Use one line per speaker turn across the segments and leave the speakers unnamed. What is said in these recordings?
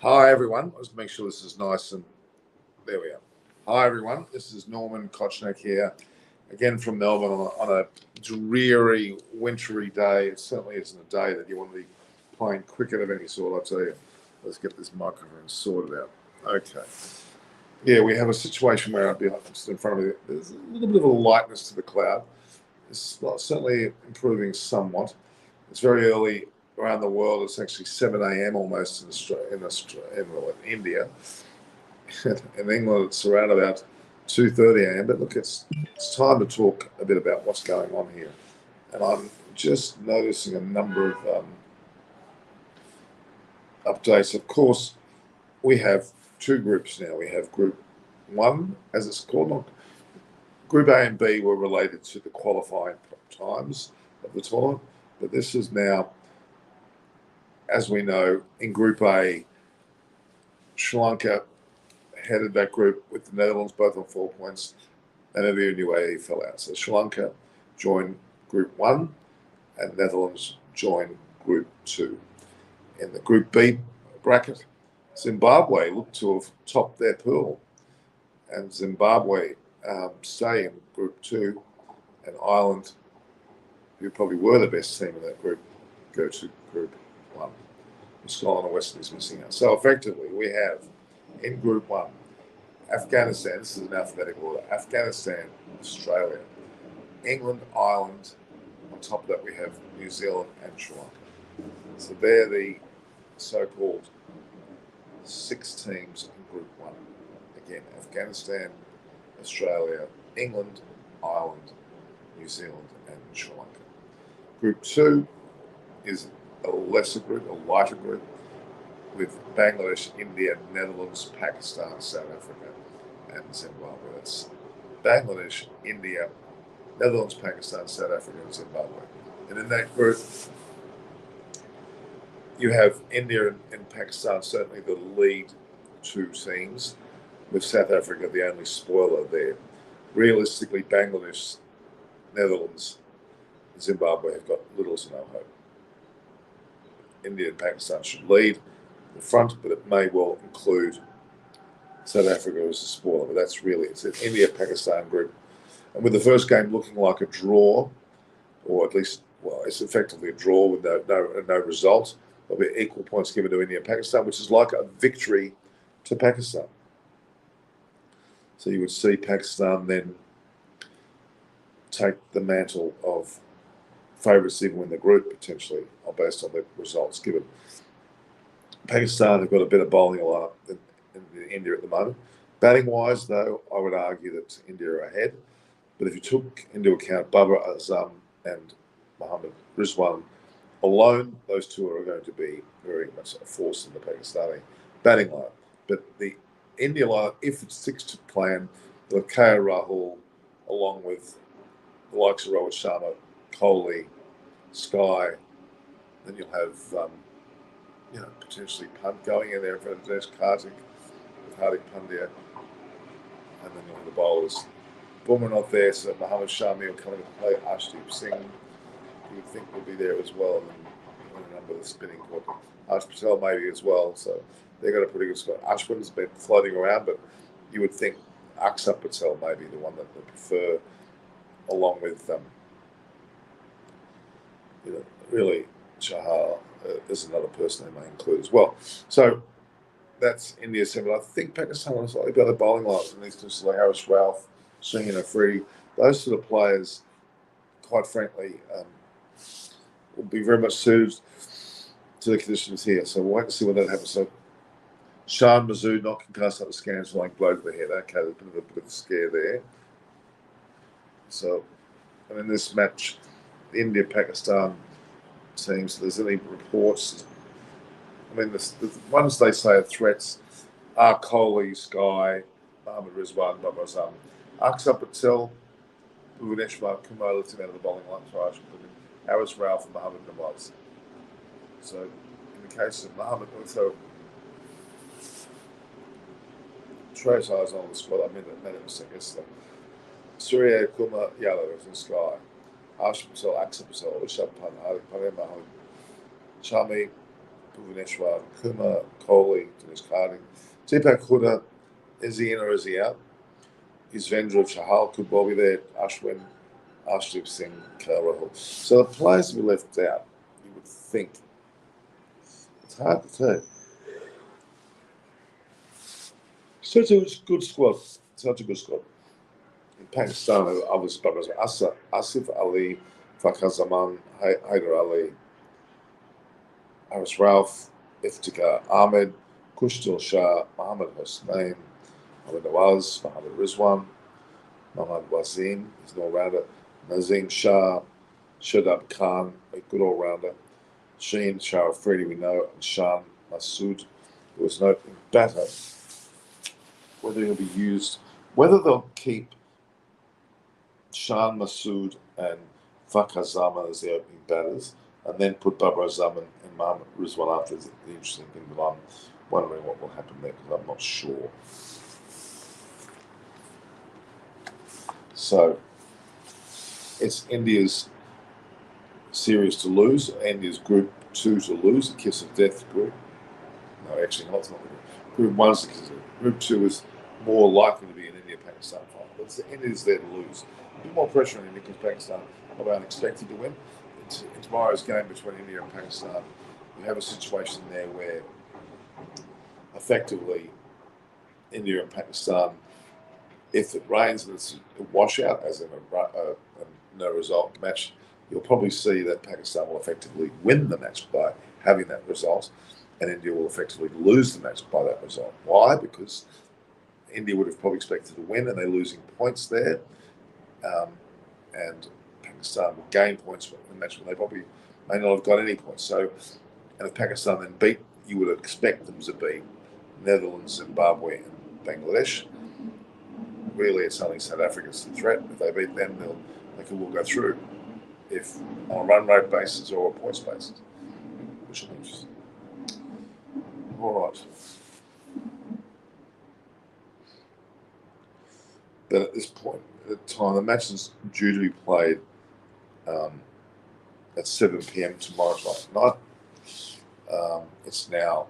Hi everyone. Let's make sure this is nice and there we are. Hi everyone. This is Norman Kochnick here, again from Melbourne on a dreary, wintry day. It certainly isn't a day that you want to be playing cricket of any sort. I'll tell you. Let's get this microphone sorted out. Okay. Yeah, we have a situation where I'll be just in front of me. There's a little bit of a lightness to the cloud. It's certainly improving somewhat. It's very early around the world. It's actually 7 a.m. almost in India. In England, it's around about 2:30 a.m. But look, it's time to talk a bit about what's going on here. And I'm just noticing a number of updates. Of course, we have two groups now. We have Group 1, as it's called. Group A and B were related to the qualifying times of the tournament. But this is now, as we know, in Group A, Sri Lanka headed that group with the Netherlands both on 4 points, and India and UAE fell out. So Sri Lanka joined Group 1 and Netherlands joined Group 2. In the Group B bracket, Zimbabwe looked to have topped their pool, and Zimbabwe stay in Group 2, and Ireland, who probably were the best team in that group, go to Group 1. Scotland and West Indies missing out. So effectively, we have in Group 1, Afghanistan, this is an alphabetical order, Afghanistan, Australia, England, Ireland, on top of that we have New Zealand and Sri Lanka. So they're the so-called 6 teams in Group 1. Again, Afghanistan, Australia, England, Ireland, New Zealand and Sri Lanka. Group 2 is a lesser group, a lighter group, with Bangladesh, India, Netherlands, Pakistan, South Africa, and Zimbabwe. That's Bangladesh, India, Netherlands, Pakistan, South Africa, and Zimbabwe. And in that group, you have India and Pakistan, certainly the lead 2 teams, with South Africa the only spoiler there. Realistically, Bangladesh, Netherlands, and Zimbabwe have got little to no hope. India and Pakistan should lead the front, but it may well include South Africa as a spoiler. But that's really, it's an India-Pakistan group. And with the first game looking like a draw, or at least, well, it's effectively a draw with no result. There'll be equal points given to India and Pakistan, which is like a victory to Pakistan. So you would see Pakistan then take the mantle of favourites even win the group, potentially, based on the results given. Pakistan have got a better bowling lineup than India at the moment. Batting-wise, though, I would argue that India are ahead. But if you took into account Babar Azam and Mohammad Rizwan alone, those two are going to be very much a force in the Pakistani batting lineup. But the India lineup, if it sticks to plan, the KL Rahul, along with the likes of Rohit Sharma, Kohli, Sky, then you'll have potentially Punt going in there for Dinesh Karthik with Hardik Pandya, and then you'll have the bowlers. Bumrah not there, so Mohammad Shami will come in and play. Arshdeep Singh, you would think, will be there as well, and a number of the spinning court. Harsh Patel maybe as well, so they've got a pretty good squad. Ashwin's been floating around, but you would think Akshar Patel may be the one that they prefer, along with really Chahal is another person they may include as well. So that's India's team. But I think Pakistan has slightly better bowling lineups than these two, like Haris Ralph, Shaheen Afridi. Those sort of players, quite frankly, will be very much suited to the conditions here. So we'll wait and see when that happens. So Shan Mazood not concussed up the scans, like blow to the head. Okay, there's been a bit of a scare there. So, and in this match, India-Pakistan teams, there's any reports, I mean, the ones they say are threats are Kohli, Sky, Mohammad Rizwan, Babar Azam. Akshar Patel, Bhuvaneshwar Kumar lifts him out of the bowling line, so Haris Ralph and Mohammad Nawaz. So, in the case of Mohammad, so Trace Eyes on the squad, I mean, that made him sick yesterday. Surya Kumar Yadav in Sky. Harsh Patel, Akshar Patel, Rishabh Pant, Hardik Pandya, Mohammad Shami, Bhuvaneshwar Kumar, Kohli, Dinesh Karthik. Deepak Huda, is he in or is he out? Is Vendra Chahal, could Bobby there? Ashwin, Arshdeep Singh, KL Rahul. So the players we left out, you would think. It's hard to tell. Such a good squad. Such a good squad. In Pakistan, other spotters Asif Ali, Fakhar Zaman, Haider Ali, Haris Ralph, Iftikhar Ahmed, Kushtil Shah, Mohammad Hosnain, Mohammad Nawaz, Mohammad Rizwan, Mohammad Wasim, he's an all-rounder, Nazim Shah, Shadab Khan, a good all-rounder, Sheen Shah Afridi, we know, and Shan Masood. There was no batter. Whether he'll be used, whether they'll keep Shan Masood and Fakhar Zaman as the opening batters, and then put Babar Zaman and Mohammad Rizwan after is the interesting thing, but I'm wondering what will happen there because I'm not sure. So it's India's series to lose, India's group 2 to lose, the kiss of death group. No, actually not. It's not the group. Group 1's the kiss of death. Group 2 is more likely to be an India-Pakistan final. But India's there to lose. A bit more pressure on India because Pakistan are unexpected to win. In tomorrow's game between India and Pakistan, you have a situation there where effectively India and Pakistan, if it rains and it's a washout, as in a no result match, you'll probably see that Pakistan will effectively win the match by having that result, and India will effectively lose the match by that result. Why? Because India would have probably expected to win, and they're losing points there, and Pakistan will gain points in the match when they probably may not have got any points. So, and if Pakistan then beat, you would expect them to beat Netherlands, Zimbabwe, and Bangladesh. Really, it's only South Africa's the threat. If they beat them, they will go through. If on a run rate basis or a points basis, which will be interesting. All right. But at this point, at the time, the match is due to be played at 7 p.m. tomorrow night. It's now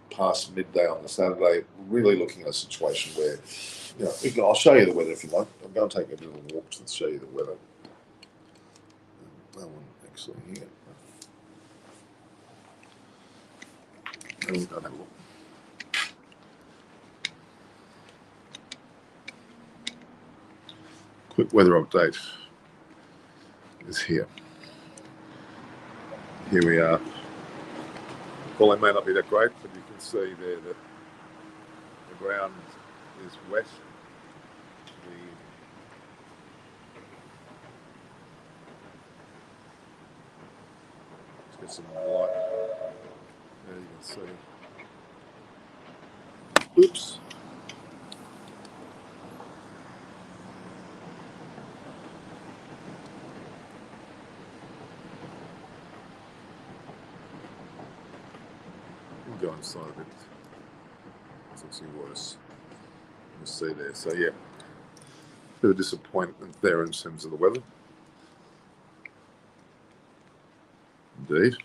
past midday on the Saturday. Really looking at a situation where, I'll show you the weather if you like. I'm going to take a bit of a walk to show you the weather. That one actually here. And we're going to have a look. Quick weather update is here. Here we are. Well, it may not be that great, but you can see there that the ground is wet. Let's get some light. There you can see. Oops. Go inside a bit. It's actually worse. You see there. So yeah, bit of disappointment there in terms of the weather. Indeed.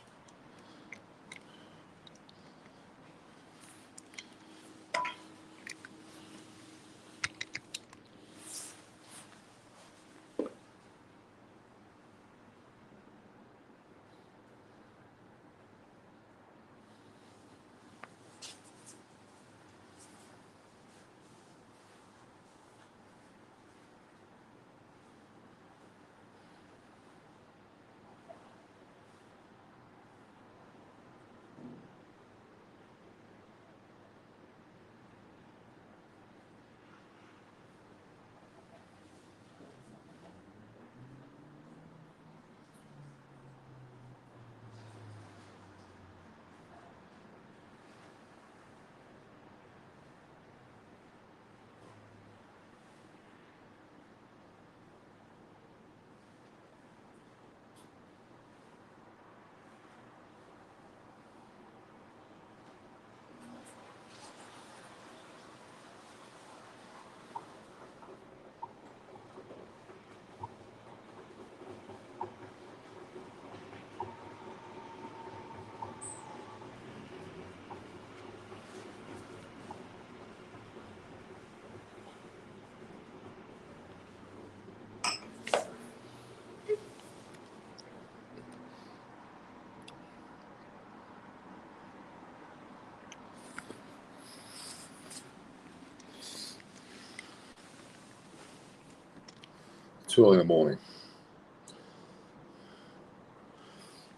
too early in the morning.